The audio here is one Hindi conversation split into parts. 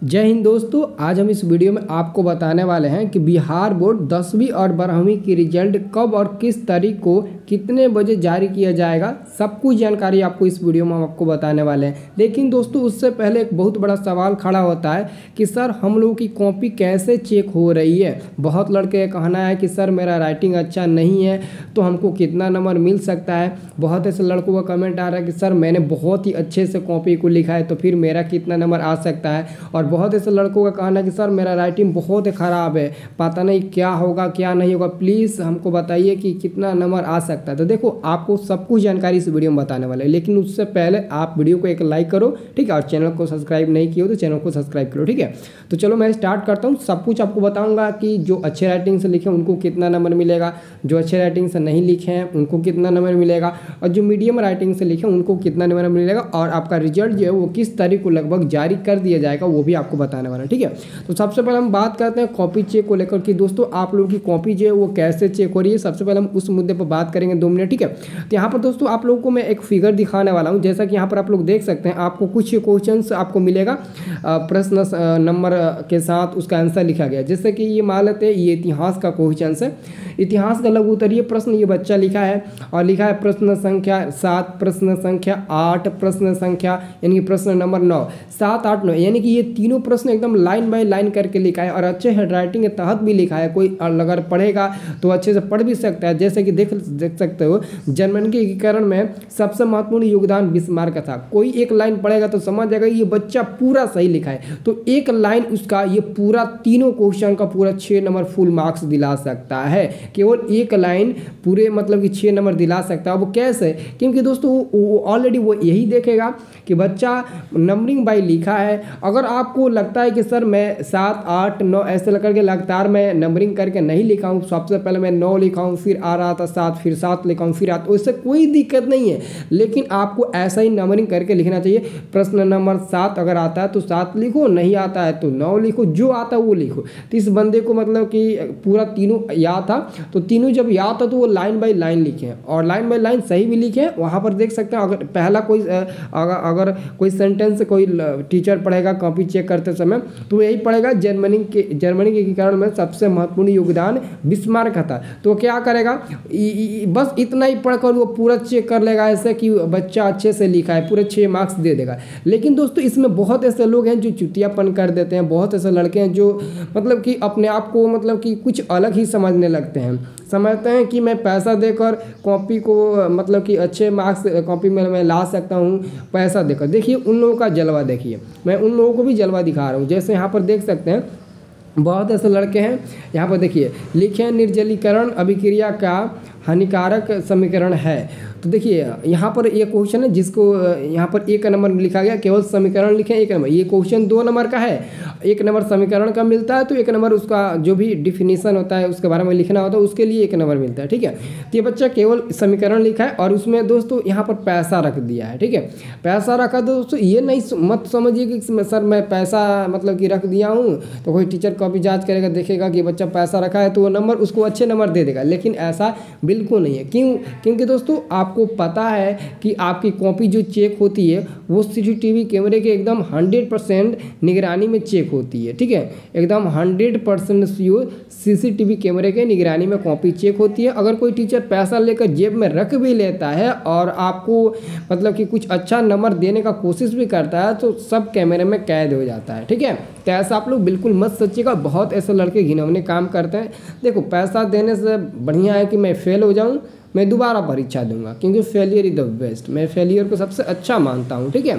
जय हिंद दोस्तों, आज हम इस वीडियो में आपको बताने वाले हैं कि बिहार बोर्ड 10वीं और 12वीं की रिजल्ट कब और किस तारीख को कितने बजे जारी किया जाएगा। सब कुछ जानकारी आपको इस वीडियो में हम आपको बताने वाले हैं। लेकिन दोस्तों उससे पहले एक बहुत बड़ा सवाल खड़ा होता है कि सर हम लोगों की कॉपी कैसे चेक हो रही है। बहुत लड़के का कहना है कि सर मेरा राइटिंग अच्छा नहीं है तो हमको कितना नंबर मिल सकता है। बहुत ऐसे लड़कों का कमेंट आ रहा है कि सर मैंने बहुत ही अच्छे से कॉपी को लिखा है तो फिर मेरा कितना नंबर आ सकता है। और बहुत ऐसे लड़कों का कहना है कि सर मेरा राइटिंग बहुत ख़राब है, पता नहीं क्या होगा क्या नहीं होगा, प्लीज़ हमको बताइए कि कितना नंबर आ सकता है। तो देखो आपको सब कुछ जानकारी इस वीडियो में बताने वाले हैं, लेकिन उससे पहले आप वीडियो को एक लाइक करो, ठीक है। और चैनल को सब्सक्राइब नहीं किया हो तो चैनल को सब्सक्राइब करो, ठीक है। तो चलो मैं स्टार्ट करता हूँ। सब कुछ आपको बताऊँगा कि जो अच्छे राइटिंग से लिखे उनको कितना नंबर मिलेगा, जो अच्छे राइटिंग से नहीं लिखे हैं उनको कितना नंबर मिलेगा, और जो मीडियम राइटिंग से लिखे उनको कितना नंबर मिलेगा, और आपका रिजल्ट जो है वो किस तारीख को लगभग जारी कर दिया जाएगा वो भी आपको बताने वाला है, ठीक है। तो सबसे पहले हम बात करते हैं कॉपी चेक को लेकर कि दोस्तों आप लोगों की कॉपी जो है वो कैसे चेक हो रही है। सबसे पहले हम उस मुद्दे पर बात करेंगे 2 मिनट, ठीक है। तो यहाँ पर दोस्तों आप लोगों को मैं एक फिगर दिखाने वाला हूँ। जैसा कि यहाँ पर आप लोग देख सकते हैं, आपको कुछ क्वेश्चंस आपको मिलेगा प्रश्न नंबर के साथ उसका आंसर लिखा गया। जैसे कि ये मान लेते हैं ये इतिहास का क्वेश्चन है, इतिहास का लघु उत्तरीय प्रश्न ये बच्चा लिखा है और लिखा है प्रश्न संख्या 7, प्रश्न संख्या 8, प्रश्न संख्या यानी कि प्रश्न नंबर 9, 7, 8, 9, यानी कि ये तीनों प्रश्न एकदम लाइन बाय लाइन करके लिखा है और अच्छे हैंडराइटिंग के तहत भी लिखा है। कोई अगर पढ़ेगा तो अच्छे से पढ़ भी सकता है। जैसे कि देख सकते हो जर्मनी के एकीकरण में सबसे महत्वपूर्ण योगदान बिस्मार्क का था। कोई एक लाइन पढ़ेगा तो समझ जाएगा ये बच्चा पूरा सही लिखा है, तो एक लाइन उसका ये पूरा तीनों क्वेश्चन का पूरा 6 नंबर फुल मार्क्स दिला सकता है। केवल एक लाइन पूरे मतलब कि 6 नंबर दिला सकता है। वो कैसे? क्योंकि दोस्तों ऑलरेडी वो यही देखेगा कि बच्चा नंबरिंग बाय लिखा है। अगर आपको लगता है कि सर मैं 7, 8, 9 ऐसे लग करके लगातार मैं नंबरिंग करके नहीं लिखा हूँ, सबसे पहले मैं 9 लिखा हूँ, फिर आ रहा था 7, फिर 7 लिखा हूँ, फिर आता, उससे कोई दिक्कत नहीं है। लेकिन आपको ऐसा ही नंबरिंग करके लिखना चाहिए। प्रश्न नंबर 7 अगर आता है तो 7 लिखो, नहीं आता है तो 9 लिखो, जो आता है वो लिखो। तो इस बंदे को मतलब कि पूरा तीनों याद था, तो तीनों जब याद था तो वो लाइन बाय लाइन लिखे हैं और लाइन बाय लाइन सही भी लिखे हैं। वहाँ पर देख सकते हैं अगर पहला कोई अगर कोई सेंटेंस कोई टीचर पढ़ेगा कॉपी चेक करते समय तो यही पढ़ेगा जर्मनी के एकीकरण में सबसे महत्वपूर्ण योगदान बिस्मार्क का था। तो क्या करेगा, बस इतना ही पढ़कर वो पूरा चेक कर लेगा ऐसे कि बच्चा अच्छे से लिखा है, पूरे 6 मार्क्स दे देगा। लेकिन दोस्तों इसमें बहुत ऐसे लोग हैं जो चुतियापन कर देते हैं, बहुत ऐसे लड़के हैं जो मतलब कि अपने आप को मतलब कि कुछ अलग ही समझने लगते हैं, समझते हैं कि मैं पैसा देकर कॉपी को मतलब कि अच्छे मार्क्स कॉपी में मैं ला सकता हूँ पैसा देकर। देखिए उन लोगों का जलवा देखिए, मैं उन लोगों को भी जलवा दिखा रहा हूँ। जैसे यहाँ पर देख सकते हैं बहुत ऐसे लड़के हैं, यहाँ पर देखिए लिखे निर्जलीकरण अभिक्रिया का हानिकारक समीकरण है। तो देखिए यहाँ पर ये क्वेश्चन है जिसको यहाँ पर 1 नंबर लिखा गया, केवल समीकरण लिखे 1 नंबर। ये क्वेश्चन 2 नंबर का है, 1 नंबर समीकरण का मिलता है तो 1 नंबर उसका जो भी डिफिनीशन होता है उसके बारे में लिखना होता है उसके लिए 1 नंबर मिलता है, ठीक है। तो ये बच्चा केवल समीकरण लिखा है और उसमें दोस्तों यहाँ पर पैसा रख दिया है, ठीक है। पैसा रखा दोस्तों ये नहीं मत समझिए कि सर मैं पैसा मतलब कि रख दिया हूँ तो कोई टीचर कॉपी जाँच करेगा देखेगा कि बच्चा पैसा रखा है तो वो नंबर उसको अच्छे नंबर दे देगा, लेकिन ऐसा बिल्कुल नहीं है। क्यों? क्योंकि दोस्तों आपको पता है कि आपकी कॉपी जो चेक होती है वो सीसीटीवी कैमरे के एकदम 100% निगरानी में चेक होती है, ठीक है। एकदम 100% श्योर सीसीटीवी कैमरे के निगरानी में कॉपी चेक होती है। अगर कोई टीचर पैसा लेकर जेब में रख भी लेता है और आपको मतलब कि कुछ अच्छा नंबर देने का कोशिश भी करता है तो सब कैमरे में कैद हो जाता है, ठीक है। तो ऐसा आप लोग बिल्कुल मत सोचिएगा। बहुत ऐसे लड़के घिनौने काम करते हैं। देखो पैसा देने से बढ़िया है कि मैं फेल हो जाऊं, मैं दोबारा परीक्षा दूंगा, क्योंकि फेलियर इज द बेस्ट। मैं फेलियर को सबसे अच्छा मानता हूं, ठीक है,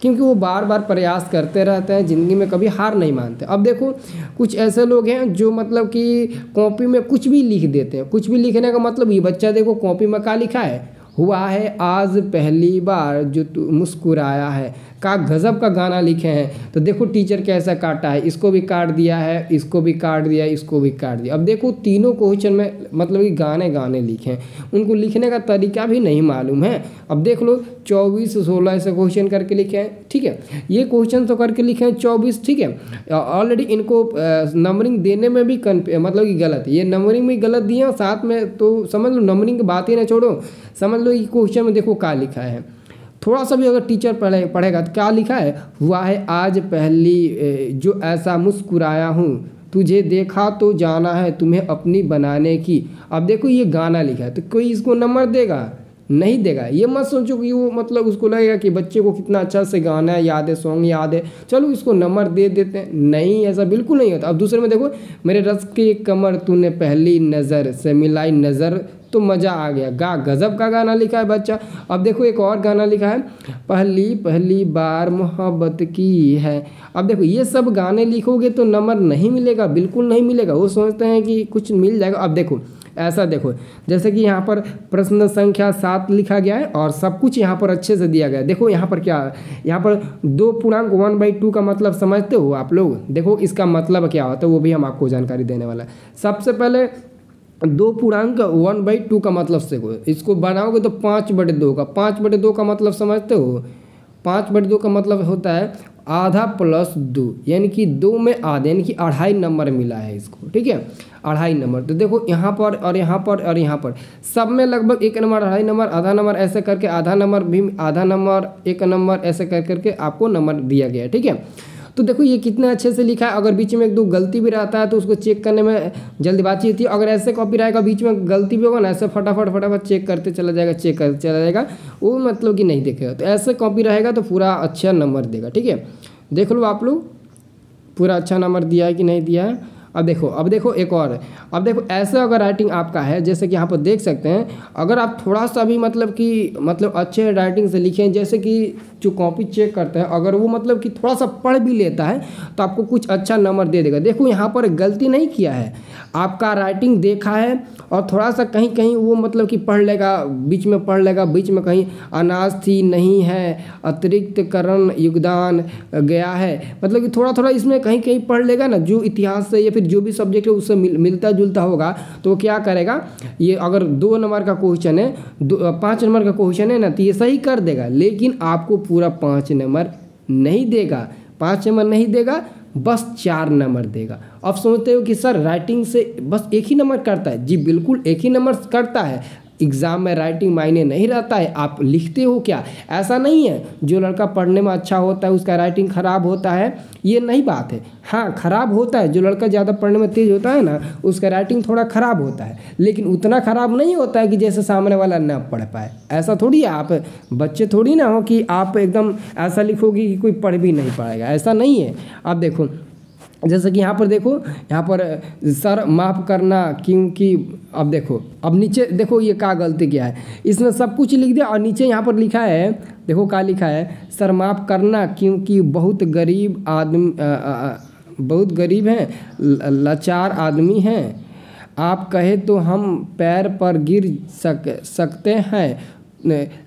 क्योंकि वो बार बार प्रयास करते रहते हैं, ज़िंदगी में कभी हार नहीं मानते। अब देखो कुछ ऐसे लोग हैं जो मतलब कि कॉपी में कुछ भी लिख देते हैं। कुछ भी लिखने का मतलब ये बच्चा देखो कॉपी में क्या लिखा है, हुआ है आज पहली बार जो तू मुस्कुराया है, का गजब का गाना लिखे हैं। तो देखो टीचर कैसा काटा है, इसको भी काट दिया है, इसको भी काट दिया, इसको भी काट दिया। अब देखो तीनों क्वेश्चन में मतलब कि गाने लिखे हैं, उनको लिखने का तरीका भी नहीं मालूम है। अब देख लो 24, 16 ऐसे क्वेश्चन करके लिखे हैं, ठीक है। ये क्वेश्चन तो करके लिखे हैं 24, ठीक है। ऑलरेडी इनको नंबरिंग देने में भी मतलब कि गलत है, ये नंबरिंग में गलत दिया साथ में, तो समझ लो नंबरिंग की बात ही ना छोड़ो, समझ लो ये क्वेश्चन में देखो क्या लिखा है, थोड़ा सा भी अगर टीचर पढ़ेगा तो क्या लिखा है, हुआ है आज पहली जो ऐसा मुस्कुराया हूँ, तुझे देखा तो जाना है तुम्हें अपनी बनाने की। अब देखो ये गाना लिखा है, तो कोई इसको नंबर देगा? नहीं देगा। ये मत सोचो कि वो मतलब उसको लगेगा कि बच्चे को कितना अच्छा से गाना याद है, सॉन्ग याद है, चलो इसको नंबर दे देते हैं। नहीं, ऐसा बिल्कुल नहीं होता। अब दूसरे में देखो, मेरे रस की कमर तूने पहली नज़र से मिलाई नज़र तो मज़ा आ गया, गजब का गाना लिखा है बच्चा। अब देखो एक और गाना लिखा है, पहली पहली बार मोहब्बत की है। अब देखो ये सब गाने लिखोगे तो नंबर नहीं मिलेगा, बिल्कुल नहीं मिलेगा। वो सोचते हैं कि कुछ मिल जाएगा। अब देखो ऐसा देखो, जैसे कि यहाँ पर प्रश्न संख्या 7 लिखा गया है और सब कुछ यहाँ पर अच्छे से दिया गया है। देखो यहाँ पर क्या है, यहाँ पर 2.1/2 का मतलब समझते हो आप लोग? देखो इसका मतलब क्या होता है वो भी हम आपको जानकारी देने वाला है। सबसे पहले 2.1/2 का मतलब से इसको बनाओगे तो 5/2 का, 5/2 का मतलब समझते हो? 5/2 का मतलब होता है आधा प्लस 2, यानी कि 2 में आधा, यानी कि 2.5 नंबर मिला है इसको, ठीक है, 2.5 नंबर। तो देखो यहाँ पर और यहाँ पर और यहाँ पर सब में लगभग 1 नंबर, 2.5 नंबर, आधा नंबर, ऐसे करके आधा नंबर भी, आधा नंबर, 1 नंबर, ऐसे कर करके आपको नंबर दिया गया है, ठीक है। तो देखो ये कितने अच्छे से लिखा है। अगर बीच में 1-2 गलती भी रहता है तो उसको चेक करने में जल्दबाजी होती है। अगर ऐसे कॉपी रहेगा बीच में गलती भी होगा ना, ऐसे फटाफट चेक करते चला जाएगा, चेक करते चला जाएगा, वो मतलब कि नहीं देखेगा। तो ऐसे कॉपी रहेगा तो पूरा अच्छा नंबर देगा, ठीक है। देख लो आप लोग पूरा अच्छा नंबर दिया है कि नहीं दिया है। अब देखो एक और है। अब देखो ऐसे अगर राइटिंग आपका है, जैसे कि यहाँ पर देख सकते हैं, अगर आप थोड़ा सा भी मतलब अच्छे राइटिंग से लिखें, जैसे कि जो कॉपी चेक करते हैं अगर वो मतलब कि थोड़ा सा पढ़ भी लेता है तो आपको कुछ अच्छा नंबर दे देगा। देखो यहाँ पर गलती नहीं किया है, आपका राइटिंग देखा है और थोड़ा सा कहीं कहीं वो मतलब कि पढ़ लेगा, बीच में पढ़ लेगा, बीच में कहीं अनाज थी नहीं है, अतिरिक्त करण योगदान गया है, मतलब कि थोड़ा थोड़ा इसमें कहीं कहीं पढ़ लेगा ना, जो इतिहास से या फिर जो भी सब्जेक्ट है उससे मिलता जुलता होगा, तो वो क्या करेगा, ये अगर 2 नंबर का क्वेश्चन है, 5 नंबर का क्वेश्चन है ना, तो ये सही कर देगा। लेकिन आपको पूरा 5 नंबर नहीं देगा, 5 नंबर नहीं देगा, बस 4 नंबर देगा। अब सोचते हो कि सर राइटिंग से बस 1 ही नंबर करता है। जी बिल्कुल 1 ही नंबर करता है। एग्ज़ाम में राइटिंग मायने नहीं रहता है, आप लिखते हो क्या, ऐसा नहीं है। जो लड़का पढ़ने में अच्छा होता है उसका राइटिंग ख़राब होता है, ये नहीं बात है। हाँ ख़राब होता है, जो लड़का ज़्यादा पढ़ने में तेज़ होता है ना उसका राइटिंग थोड़ा ख़राब होता है, लेकिन उतना ख़राब नहीं होता है कि जैसे सामने वाला ना पढ़ पाए। ऐसा थोड़ी है, आप बच्चे थोड़ी ना हो कि आप एकदम ऐसा लिखोगे कि कोई पढ़ भी नहीं पाएगा, ऐसा नहीं है। आप देखो जैसे कि यहाँ पर देखो, यहाँ पर सर माफ़ करना क्योंकि, अब देखो अब नीचे देखो ये क्या गलती किया है, इसमें सब कुछ लिख दिया और नीचे यहाँ पर लिखा है, देखो क्या लिखा है, सर माफ़ करना क्योंकि बहुत गरीब आदमी बहुत गरीब हैं, लाचार आदमी हैं, आप कहे तो हम पैर पर गिर सकते हैं,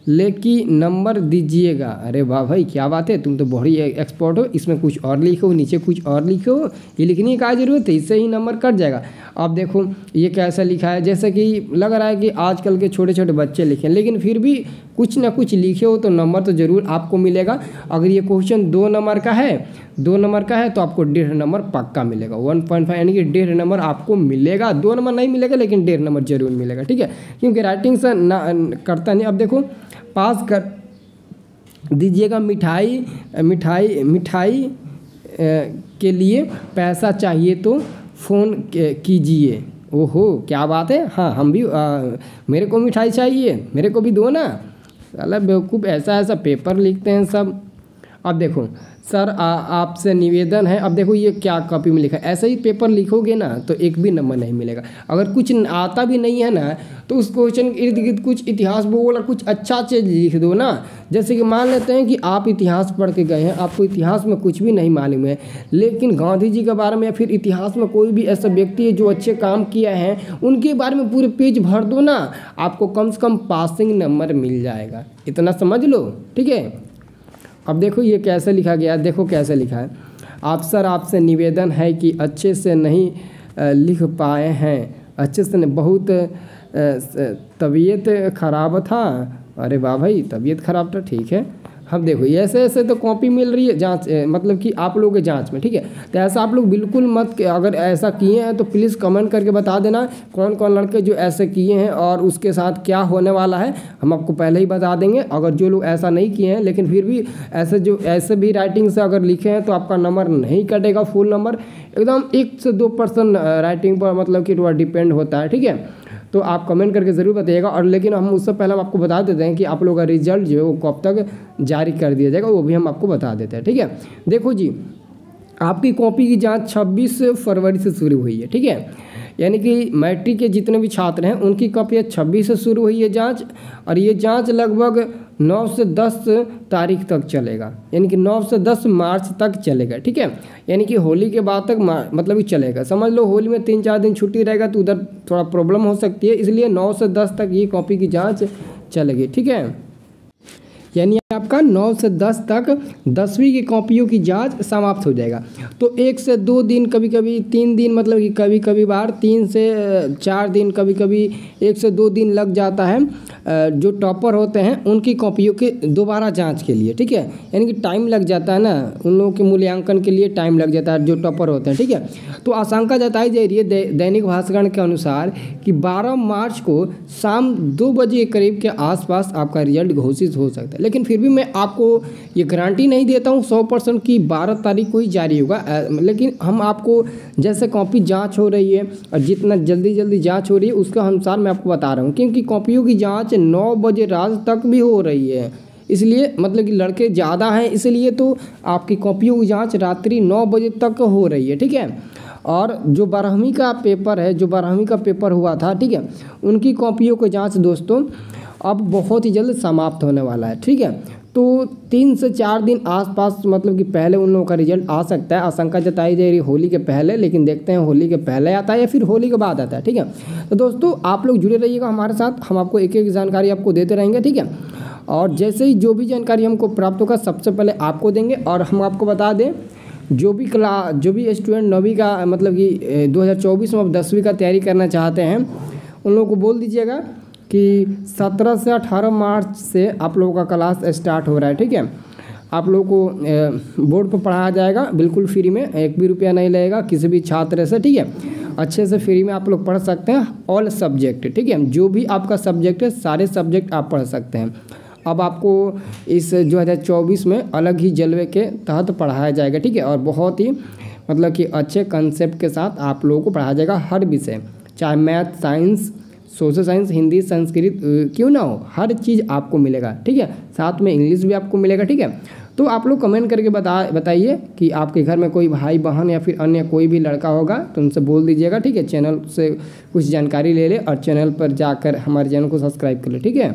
लेकिन नंबर दीजिएगा। अरे वाह भाई क्या बात है, तुम तो बड़ी एक्सपर्ट हो। इसमें कुछ और लिखो, नीचे कुछ और लिखो, ये लिखने की क्या ज़रूरत है, इससे ही नंबर कट जाएगा। अब देखो ये कैसा लिखा है, जैसे कि लग रहा है कि आजकल के छोटे छोटे बच्चे लिखें, लेकिन फिर भी कुछ ना कुछ लिखे हो तो नंबर तो ज़रूर आपको मिलेगा। अगर ये क्वेश्चन 2 नंबर का है, 2 नंबर का है तो आपको 1.5 नंबर पक्का मिलेगा, 1.5 यानी कि 1.5 नंबर आपको मिलेगा। 2 नंबर नहीं मिलेगा लेकिन 1.5 नंबर जरूर मिलेगा, ठीक है, क्योंकि राइटिंग से ना करता नहीं। अब देखो पास कर दीजिएगा, मिठाई के लिए पैसा चाहिए तो फ़ोन कीजिए। ओहो क्या बात है, हाँ हम भी मेरे को मिठाई चाहिए, मेरे को भी दो ना। साला बेवकूफ़ ऐसा पेपर लिखते हैं सब। अब देखो सर आपसे निवेदन है, अब देखो ये क्या कॉपी में लिखा है, ऐसे ही पेपर लिखोगे ना तो 1 भी नंबर नहीं मिलेगा। अगर कुछ आता भी नहीं है ना तो उस क्वेश्चन के इर्द गिर्द कुछ इतिहास भूगोल कुछ अच्छा चीज़ लिख दो ना। जैसे कि मान लेते हैं कि आप इतिहास पढ़ के गए हैं, आपको इतिहास में कुछ भी नहीं मालूम है, लेकिन गांधी जी के बारे में या फिर इतिहास में कोई भी ऐसा व्यक्ति है जो अच्छे काम किया है उनके बारे में पूरे पेज भर दो ना, आपको कम से कम पासिंग नंबर मिल जाएगा, इतना समझ लो, ठीक है। अब देखो ये कैसे लिखा गया, देखो कैसे लिखा है, आप सर आपसे निवेदन है कि अच्छे से नहीं लिख पाए हैं, अच्छे से नहीं, बहुत तबीयत ख़राब था। अरे वाह भाई तबीयत ख़राब था, ठीक है। हम देखो ऐसे ऐसे तो कॉपी मिल रही है जांच मतलब कि आप लोगों के जांच में, ठीक है। तो ऐसा आप लोग बिल्कुल मत, अगर ऐसा किए हैं तो प्लीज़ कमेंट करके बता देना कौन कौन लड़के जो ऐसे किए हैं और उसके साथ क्या होने वाला है, हम आपको पहले ही बता देंगे। अगर जो लोग ऐसा नहीं किए हैं लेकिन फिर भी ऐसे भी राइटिंग से अगर लिखे हैं तो आपका नंबर नहीं कटेगा, फुल नंबर एकदम 1 से 2% राइटिंग पर मतलब कि थोड़ा डिपेंड होता है, ठीक है। तो आप कमेंट करके ज़रूर बताइएगा। और लेकिन हम उससे पहले हम आपको बता देते हैं कि आप लोगों का रिजल्ट जो है वो कब तक जारी कर दिया जाएगा, वो भी हम आपको बता देते हैं, ठीक है। देखो जी, आपकी कॉपी की जांच 26 फरवरी से शुरू हुई है, ठीक है। यानी कि मैट्रिक के जितने भी छात्र हैं उनकी कॉपी 26 से शुरू हुई है जांच, और ये जांच लगभग 9 से 10 तारीख तक चलेगा, यानी कि 9 से 10 मार्च तक चलेगा, ठीक है। यानी कि होली के बाद तक मतलब कि चलेगा। समझ लो होली में 3-4 दिन छुट्टी रहेगा तो उधर थोड़ा प्रॉब्लम हो सकती है, इसलिए 9 से 10 तक ये कॉपी की जाँच चलेगी, ठीक है। यानी आपका 9 से 10 तक 10वीं की कॉपियों की जांच समाप्त हो जाएगा। तो 1 से 2 दिन, कभी कभी 3 दिन, मतलब कि कभी कभी बार 3 से 4 दिन, कभी कभी 1 से 2 दिन लग जाता है जो टॉपर होते हैं उनकी कॉपियों के दोबारा जांच के लिए, ठीक है। यानी कि टाइम लग जाता है ना, उन लोगों के मूल्यांकन के लिए टाइम लग जाता है जो टॉपर होते हैं, ठीक है। तो आशंका जताई जा रही है दैनिक भास्कर के अनुसार कि 12 मार्च को शाम 2 बजे के करीब के आसपास आपका रिजल्ट घोषित हो सकता है। लेकिन फिर भी मैं आपको ये गारंटी नहीं देता हूँ 100% कि 12 तारीख को ही जारी होगा, लेकिन हम आपको जैसे कॉपी जांच हो रही है और जितना जल्दी जांच हो रही है उसके अनुसार मैं आपको बता रहा हूँ, क्योंकि कॉपियों की जांच 9 बजे रात तक भी हो रही है। इसलिए मतलब कि लड़के ज़्यादा हैं, इसलिए तो आपकी कॉपियों की जाँच रात्रि 9 बजे तक हो रही है, ठीक है। और जो 12वीं का पेपर है, जो 12वीं का पेपर हुआ था, ठीक है, उनकी कॉपियों की जांच दोस्तों अब बहुत ही जल्द समाप्त होने वाला है, ठीक है। तो 3 से 4 दिन आसपास मतलब कि पहले उन लोगों का रिजल्ट आ सकता है। आशंका जताई जा रही है होली के पहले, लेकिन देखते हैं होली के पहले आता है या फिर होली के बाद आता है, ठीक है। तो दोस्तों आप लोग जुड़े रहिएगा हमारे साथ, हम आपको एक एक जानकारी आपको देते रहेंगे, ठीक है। और जैसे ही जो भी जानकारी हमको प्राप्त होगा सबसे पहले आपको देंगे। और हम आपको बता दें जो भी स्टूडेंट 9वीं का मतलब कि 2024 में अब 10वीं का तैयारी करना चाहते हैं उन लोगों को बोल दीजिएगा कि 17 से 18 मार्च से आप लोगों का क्लास स्टार्ट हो रहा है, ठीक है। आप लोगों को बोर्ड पर पढ़ाया जाएगा बिल्कुल फ्री में, 1 भी रुपया नहीं लगेगा किसी भी छात्र से, ठीक है। अच्छे से फ्री में आप लोग पढ़ सकते हैं ऑल सब्जेक्ट, ठीक है। जो भी आपका सब्जेक्ट है सारे सब्जेक्ट आप पढ़ सकते हैं। अब आपको इस 2024 में अलग ही जलवे के तहत पढ़ाया जाएगा, ठीक है। और बहुत ही मतलब कि अच्छे कंसेप्ट के साथ आप लोगों को पढ़ाया जाएगा हर विषय, चाहे math, science, social science, Hindi, Sanskrit क्यों ना हो, हर चीज़ आपको मिलेगा, ठीक है। साथ में इंग्लिश भी आपको मिलेगा, ठीक है। तो आप लोग कमेंट करके बताइए कि आपके घर में कोई भाई बहन या फिर अन्य कोई भी लड़का होगा तो उनसे बोल दीजिएगा, ठीक है। चैनल से कुछ जानकारी ले ले और चैनल पर जाकर हमारे चैनल को सब्सक्राइब कर ले, ठीक है।